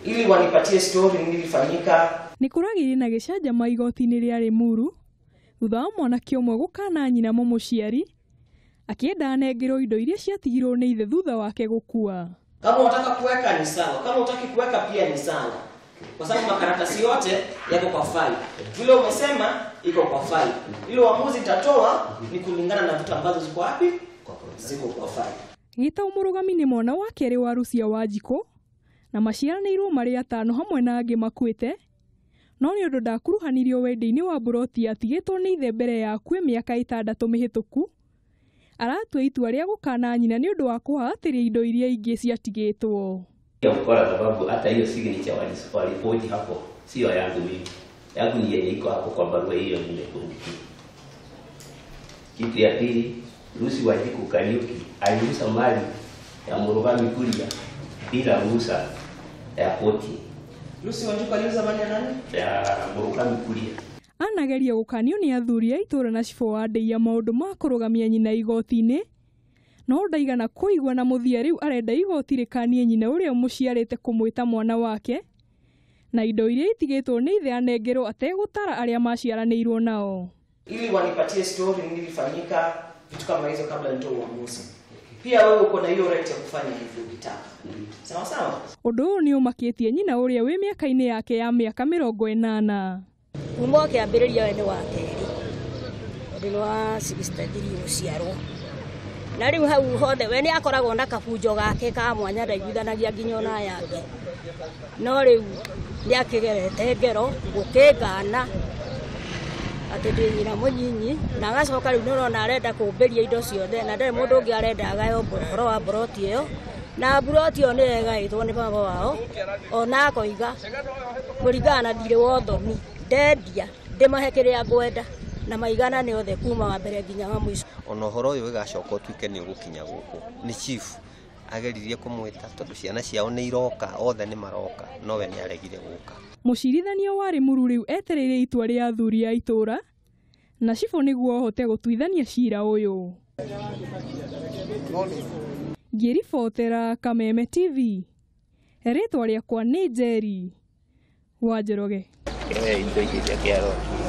ili wanipatie story nilifanyika. Nikuragiri na gicanjama igoti-ini ria Limuru thutha wa mwanake umwe gukana nyina mumuciari akienda anengerwo indo iria ciatigirwo ni ithe thutha wake gukua. Kama unataka kuweka ni sawa, kama unataka kuweka pia ni sawa. Kwa sababu makaratasi yote yako kwa file. Vile umesema iko kwa file. Ile uamuzi itatoa ni kulingana na vitu ambazo ziko wapi? Ziko kwa file. Gita umurugami ni mwana wa keri wa Rusia wa Jiko na maciaranĩirwo marĩ atano hamwe na angĩ makuĩte. No nĩ ũndũ ndakuruhanirio wendia-ini wa buroti atigĩtwo nĩ ithe mbere ya akue miaka itandatu mihituku. Aratua itua rĩa gukana nyina nĩ ũndũ wa kũhaatĩria indo iria ingĩ ciatigĩtwo. Kwa sababu hata hiyo signature walipoji hapo sio yangu mimi. Yangu ni yenye iko hapo kwa barua hiyo nimekuandikia. Kitu ya pili, Rusi wa Jiko Kariuki aliuza mali ya Mundurume kuria bila ruhusa ya koti. Rusi wa Jiko aliuza mali ya nani? Ya Mundurume kuria. Anageria gukanio ni athuri a itura na cibũ wa ndĩia maũndũ ma kũrũgamia nyina igoti-ini. No ndaigana kũigua na mũthia rĩu arenda igoti rĩkanie nyina ũrĩa mũciarĩte kũmwĩta mwana wake na indo iria itigĩtwo nĩ ithe anengerwo ategũtara arĩa maciaranĩirwo nao. Ili wanipatie story nilifanyika vitu kama hizo kabla nitoe uamuzi. Pia wewe uko na hiyo right ya kufanya hivyo ukitaka. Sawa sawa? Ũndũ ũyũ nĩ ũmakĩtie nyina ũrĩa wĩ mĩaka-inĩ yake ya mĩaka 80. Kuma kĩambĩrĩria we nĩ wa kerĩ. Ũndũ wa 63 ũciarwo. Na rĩu hau hothe we nĩ akoragwo na kabunjo gake ka mwanya ndaiguithanagia nginya ona yake. No rĩu nĩ akĩgerete ngero gũkĩngana atĩ ndĩ nyina mũnyinyi na agacoka rĩu nĩũrona arenda kũmbĩria indo ciothe na ndarĩ mũndũ ũngĩ arenda agayo ũhoro wa buroti ĩyo. Na buroti ĩyo nĩ ĩgaĩtwo nĩ baba wao ona akoiga kũringana na thirĩ wa ũthoni ndendia ndĩmahe kĩrĩa ngwenda na maigana nĩ othe kuma wa mbere nginya wa mũico. Ona ũhoro ũyũ ũgacoka ũtuĩke nĩ ũgũkinya gũkũ nĩ chief ageririe kũmwĩta tondũ ciana ciao nĩ iroka othe nĩ maroka no we nĩ aregire gũka. Mũcirithania wa Limuru rĩu etereire itua rĩa athuri a itũra na cibũ nĩguo ahote gũtuithania cira ũyũ. Ngĩribotera Kameme TV. Rĩtwa rĩakwa nĩ Njeri wa Njoroge. Indo iria kĩaro.